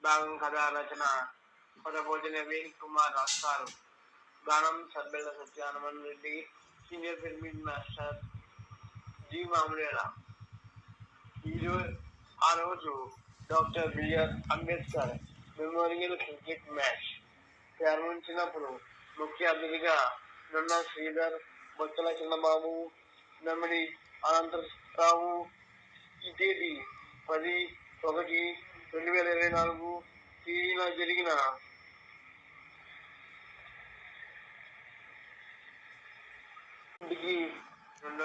భాగం కథ రచన పదభోజన వేణి కుమార్ రాస్తారు. గానం Sabbella Satyanandan Reddy, senior film master G Mamidela. ఆ రోజు doctor B R Ambedkar memorial cricket match ప్రారంభించినప్పుడు ముఖ్య అతిథిగా నున్న శ్రీధర్, బొత్సల చిన్నబాబు, నమ్మిడి అనంతరావు ఈ తేదీ 10/1/2024 తేదీన జరిగిన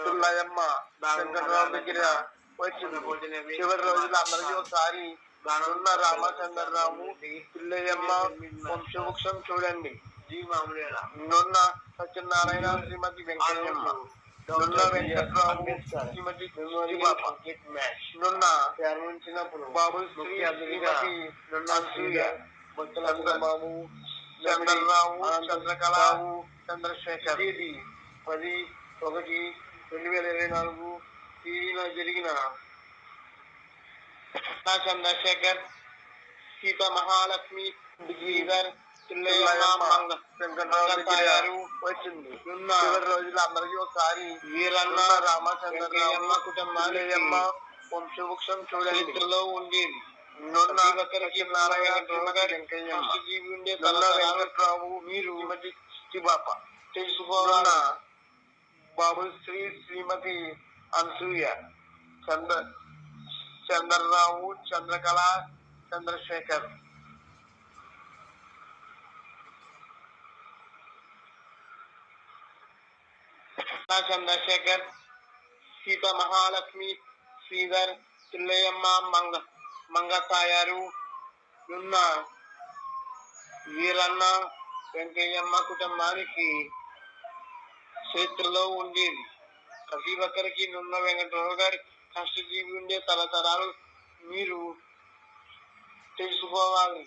పిల్లయ్యమ్మ శంకర్రావు దగ్గర వచ్చింది. చివరి రోజులు అందరికీ ఒకసారి నున్న రామచంద్రరావు పిల్లయ్యమ్మ వంశవృక్షం చూడండి. నున్న సత్యనారాయణ, శ్రీమతి వెంకయ్యమ్మ, నున్న వెంకట్రావు, శ్రీమతి నున్న బాబు శ్రీ శ్రీమతి అనసూయ, చంద్రబాబు, చంద్రరావు, చంద్రకళావు, చంద్రశేఖర్ 10/1/2024 తేదీన జరిగిన చంద్రశేఖర్, సీత మహాలక్ష్మి, శ్రీధర్, పిల్లయ్యమ్మ వచ్చింది. చివరి రోజులు అందరికీ ఒకసారి వీరన్న రామచంద్రరావు కుటుంబాలయ్యమ్మ వంశవృక్షం చరిత్రలో ఉండేది. నున్న ఒకరికి నారాయణ వెంకట్రావు, మీరు బాప తెలుసుకోవాలన్న బాబు శ్రీ శ్రీమతి అనసూయ, చంద్రరావు, చంద్రకళ, చంద్రశేఖర్. చంద్రశేఖర్, సీత మహాలక్ష్మి, శ్రీధర్, పిల్లయ్యమ్మ మంగతాయారు, నున్న వీరన్న వెంకయ్యమ్మ కుటుంబానికి చరిత్రలో ఉండేది. ప్రతి ఒక్కరికి నున్న వెంకటరావు గారి కష్టజీవి ఉండే తరతరాలు మీరు తెలుసుకోవాలి.